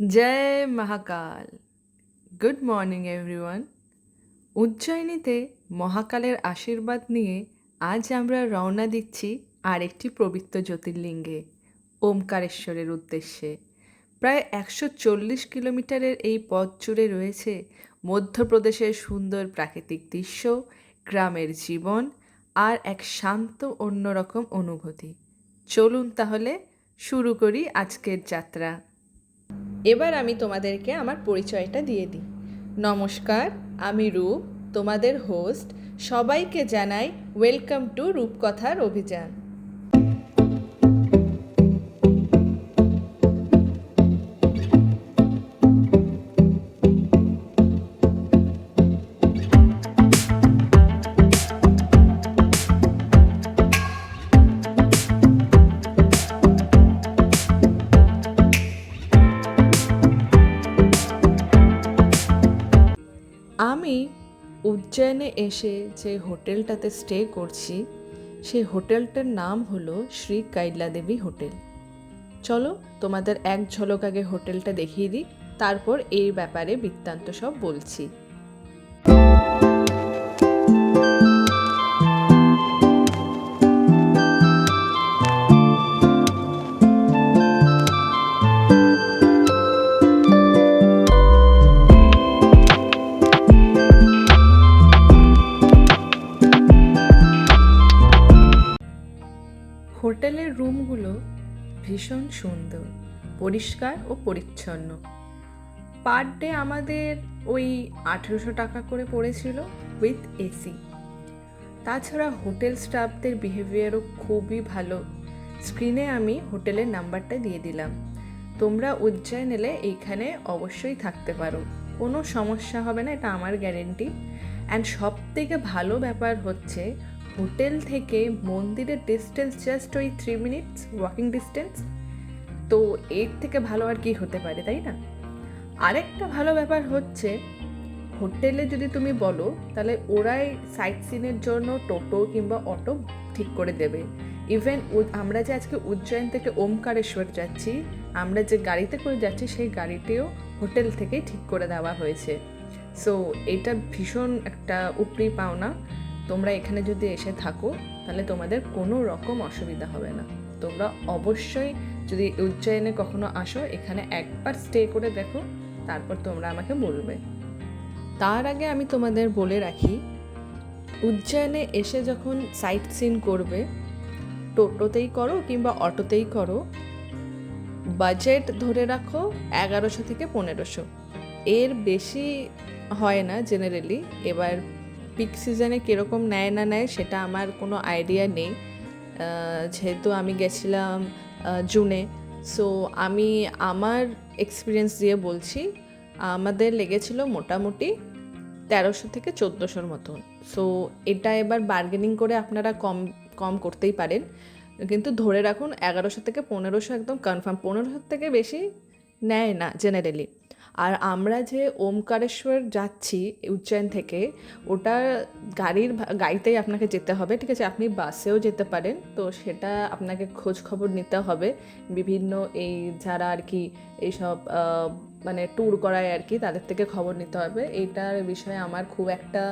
जय Mahakal. Good morning everyone. উজ্জয়িনীতে মহাকালের আশীর্বাদ নিয়ে আজ আমরা রওনা দিচ্ছি আরেকটি পবিত্র জ্যোতির্লিঙ্গে, ওমকারেশ্বরের উদ্দেশ্যে। প্রায় 140 কিলোমিটারের এই পথ জুড়ে রয়েছে মধ্যপ্রদেশের সুন্দর প্রাকৃতিক দৃশ্য, গ্রামের জীবন আর এক শান্ত অন্যরকম অনুভূতি। চলুন তাহলে শুরু করি আজকের যাত্রা। এবার আমি তোমাদেরকে আমার পরিচয়টা দিয়ে দিই। নমস্কার, আমি রূপ, তোমাদের হোস্ট। সবাইকে জানাই ওয়েলকাম টু রূপকথার অভিযান। আমি উজ্জয়নে এসে যে হোটেলটাতে স্টে করছি, সেই হোটেলটার নাম হলো শ্রী কাইলা দেবী হোটেল। চলো তোমাদের এক ঝলক আগে হোটেলটা দেখিয়ে দিই, তারপর এই ব্যাপারে বৃত্তান্ত সব বলছি। হোটেলের রুমগুলো ভীষণ সুন্দর, পরিষ্কার ও পরিচ্ছন্ন। পার ডে আমাদের ওই 1800 টাকা করে পড়েছিল উইথ এসি। তাছাড়া হোটেল স্টাফদের বিহেভিয়ারও খুবই ভালো। স্ক্রিনে আমি হোটেলের নাম্বারটা দিয়ে দিলাম। তোমরা উজ্জয়ন এলে এইখানে অবশ্যই থাকতে পারো, কোনো সমস্যা হবে না, এটা আমার গ্যারেন্টি। অ্যান্ড সব থেকে ভালো ব্যাপার হচ্ছে হোটেল থেকে মন্দিরের ডিস্টেন্স জাস্ট ওই 3 মিনিটস ওয়াকিং ডিস্টেন্স। তো এর থেকে ভালো আর কি হতে পারে, তাই না? আরেকটা ভালো ব্যাপার হচ্ছে হোটেলে যদি তুমি বলো তাহলে ওরাই সাইট সিনের জন্য টোটো কিংবা অটো ঠিক করে দেবে। ইভেন আমরা যে আজকে উজ্জয়ন থেকে ওমকারেশ্বর যাচ্ছি, আমরা যে গাড়িতে করে যাচ্ছি সেই গাড়িটিও হোটেল থেকেই ঠিক করে দেওয়া হয়েছে। সো এটা ভীষণ একটা উপরি পাওনা। তোমরা এখানে যদি এসে থাকো তাহলে তোমাদের কোনো রকম অসুবিধা হবে না। তোমরা অবশ্যই যদি উজ্জয়নে কখনো আসো এখানে একবার স্টে করে দেখো, তারপর তোমরা আমাকে বলবে। তার আগে আমি তোমাদের বলে রাখি, উজ্জয়নে এসে যখন সাইট সিন করবে, টোটোতেই করো কিংবা অটোতেই করো, বাজেট ধরে রাখো 1100 থেকে 1500, এর বেশি হয় না জেনারেলি। এবার পিক সিজনে কীরকম নেয় না নেয় সেটা আমার কোনো আইডিয়া নেই, যেহেতু আমি গেছিলাম জুনে। সো আমি আমার এক্সপিরিয়েন্স দিয়ে বলছি, আমাদের লেগেছিল মোটামুটি 1300 থেকে 1400 মতন। সো এটা এবার বার্গেনিং করে আপনারা কম কম করতেই পারেন, কিন্তু ধরে রাখুন 1100 থেকে 1500 একদম কনফার্ম। 1500 থেকে বেশি নেয় না জেনারেলি। আর আমরা যে ওমকারেশ্বর যাচ্ছি উজ্জয়ন থেকে, ওটা গাড়িতেই আপনাকে যেতে হবে, ঠিক আছে? আপনি বাসেও যেতে পারেন, তো সেটা আপনাকে খোঁজ খবর নিতে হবে বিভিন্ন এই যারা আর কি এইসব মানে ট্যুর করায় আর কি, তাদের থেকে খবর নিতে হবে। এইটার বিষয়ে আমার খুব একটা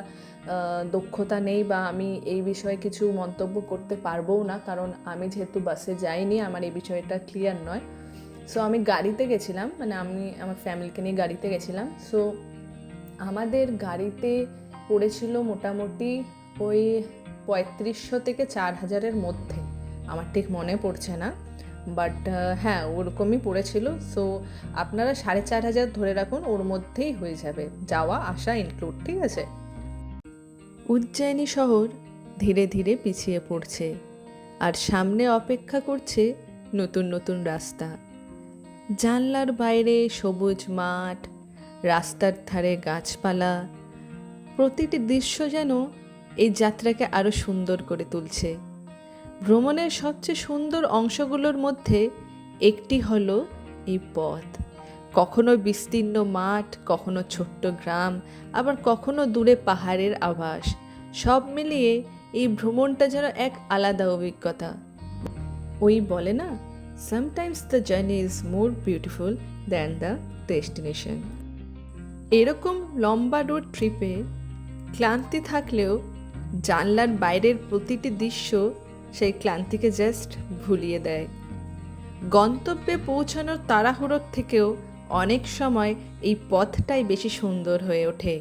দক্ষতা নেই বা আমি এই বিষয়ে কিছু মন্তব্য করতে পারবও না, কারণ আমি যেহেতু বাসে যাইনি, আমার এই বিষয়টা ক্লিয়ার নয়। সো আমি গাড়িতে গেছিলাম, মানে আমি আমার ফ্যামিলিকে নিয়ে গাড়িতে গেছিলাম। সো আমাদের গাড়িতে পড়েছিল মোটামুটি ওই 3500 থেকে 4000-এর মধ্যে, আমার ঠিক মনে পড়ছে না, বাট হ্যাঁ ওরকমই পড়েছিল। সো আপনারা 4500 ধরে রাখুন, ওর মধ্যেই হয়ে যাবে, যাওয়া আসা ইনক্লুড, ঠিক আছে? উজ্জয়িনী শহর ধীরে ধীরে পিছিয়ে পড়ছে, আর সামনে অপেক্ষা করছে নতুন নতুন রাস্তা। জানলার বাইরে সবুজ মাঠ, রাস্তার ধারে গাছপালা, প্রতিটি দৃশ্য যেন এই যাত্রাকে আরও সুন্দর করে তুলছে। ভ্রমণের সবচেয়ে সুন্দর অংশগুলোর মধ্যে একটি হলো এই পথ। কখনো বিস্তীর্ণ মাঠ, কখনো ছোট্ট গ্রাম, আবার কখনো দূরে পাহাড়ের আভাস। সব মিলিয়ে এই ভ্রমণটা যেন এক আলাদা অভিজ্ঞতা। ওই বলে না, sometimes the journey is more beautiful than the destination. এরকম লম্বা রোড ট্রিপে ক্লান্তি থাকলেও জানলার বাইরের প্রতিটি দৃশ্য সেই ক্লান্তিকে জাস্ট ভুলিয়ে দেয়। গন্তব্যে পৌঁছানোর তাড়াহুড়োর থেকেও অনেক সময় এই পথটাই বেশি সুন্দর হয়ে ওঠে।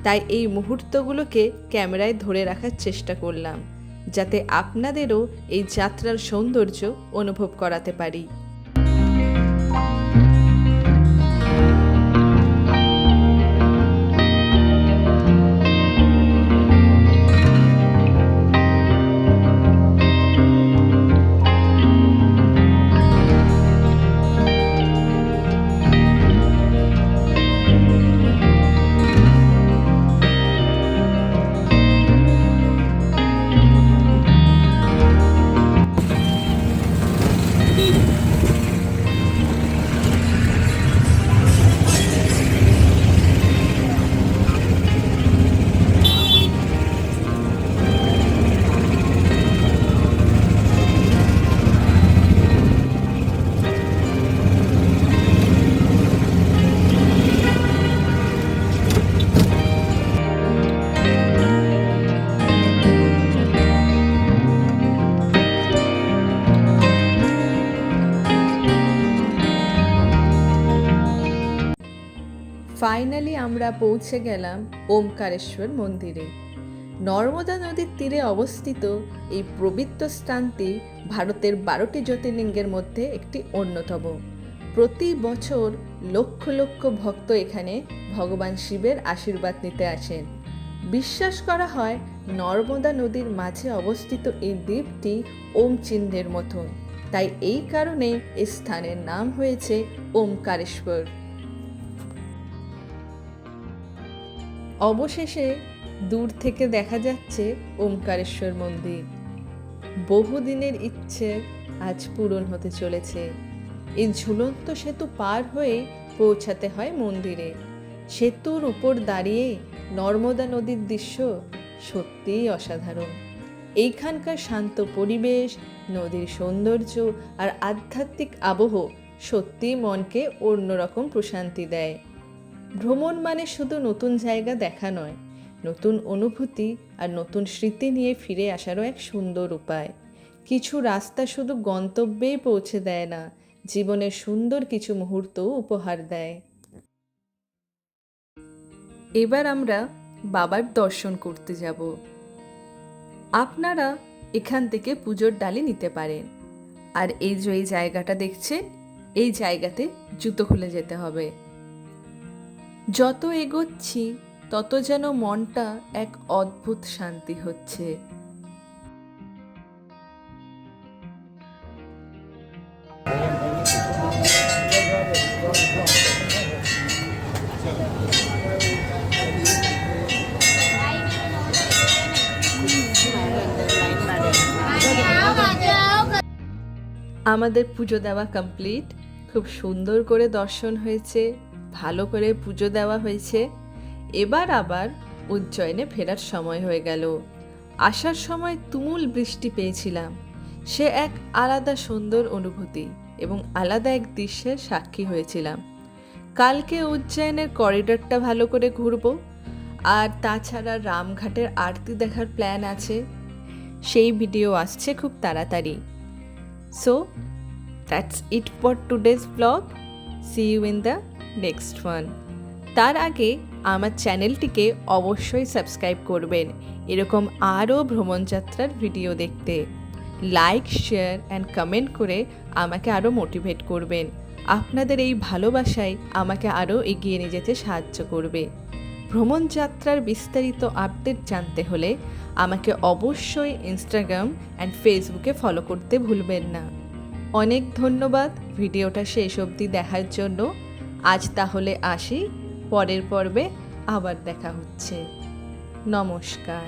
তাই এই মুহূর্তগুলোকে ক্যামেরায় ধরে রাখার চেষ্টা করলাম, যাতে আপনাদেরও এই যাত্রার সৌন্দর্য অনুভব করাতে পারি। ফাইনালি আমরা পৌঁছে গেলাম ওমকারেশ্বর মন্দিরে। নর্মদা নদীর তীরে অবস্থিত এই পবিত্র স্থানটি ভারতের 12টি জ্যোতির্লিঙ্গের মধ্যে একটি অন্যতম। প্রতি বছর লক্ষ লক্ষ ভক্ত এখানে ভগবান শিবের আশীর্বাদ নিতে আসেন। বিশ্বাস করা হয় নর্মদা নদীর মাঝে অবস্থিত এই দ্বীপটি ওম চিহ্নের মতন, তাই এই কারণে এই স্থানের নাম হয়েছে ওমকারেশ্বর। অবশেষে দূর থেকে দেখা যাচ্ছে ওমকারেশ্বর মন্দির। বহুদিনের ইচ্ছে আজ পূরণ হতে চলেছে। এই ঝুলন্ত সেতু পার হয়ে পৌঁছাতে হয় মন্দিরে। সেতুর উপর দাঁড়িয়ে নর্মদা নদীর দৃশ্য সত্যিই অসাধারণ। এইখানকার শান্ত পরিবেশ, নদীর সৌন্দর্য আর আধ্যাত্মিক আবহ সত্যিই মনকে অন্যরকম প্রশান্তি দেয়। ভ্রমণ মানে শুধু নতুন জায়গা দেখা নয়, নতুন অনুভূতি আর নতুন স্মৃতি নিয়ে ফিরে আসারও এক সুন্দর উপায়। কিছু রাস্তা শুধু গন্তব্যেই পৌঁছে দেয় না, জীবনের সুন্দর কিছু মুহূর্তও উপহার দেয়। এবার আমরা বাবার দর্শন করতে যাব। আপনারা এখান থেকে পুজোর ডালি নিতে পারেন। আর এই যে এই জায়গাটা দেখছেন, এই জায়গাতে জুতো খুলে যেতে হবে। যত এগোচ্ছি তত যেন মনটা এক অদ্ভুত শান্তি হচ্ছে। আমাদের পুজো দেওয়া কমপ্লিট। খুব সুন্দর করে দর্শন হয়েছে, ভালো করে পুজো দেওয়া হয়েছে। এবার আবার উজ্জয়নে ফেরার সময় হয়ে গেল। আসার সময় তুমুল বৃষ্টি পেয়েছিলাম। সে এক আলাদা সুন্দর অনুভূতি এবং আলাদা এক দৃশ্যের সাক্ষী হয়েছিলাম। কালকে উজ্জয়নের করিডোরটা ভালো করে ঘুরবো, আর তাছাড়া রামঘাটের আরতি দেখার প্ল্যান আছে। সেই ভিডিও আসছে খুব তাড়াতাড়ি। So that's it for today's vlog. See you in the next one. তার আগে আমার চ্যানেলটিকে অবশ্যই সাবস্ক্রাইব করবেন এরকম আরও ভ্রমণযাত্রার ভিডিও দেখতে। লাইক, শেয়ার অ্যান্ড কমেন্ট করে আমাকে আরও মোটিভেট করবেন। আপনাদের এই ভালোবাসাই আমাকে আরও এগিয়ে নিয়ে যেতে সাহায্য করবে। ভ্রমণযাত্রার বিস্তারিত আপডেট জানতে হলে আমাকে অবশ্যই ইনস্টাগ্রাম অ্যান্ড ফেসবুকে ফলো করতে ভুলবেন না। অনেক ধন্যবাদ ভিডিওটা শেষ অবধি দেখার জন্য। আজ তাহলে আসি, পরের পর্বে আবার দেখা হচ্ছে। নমস্কার।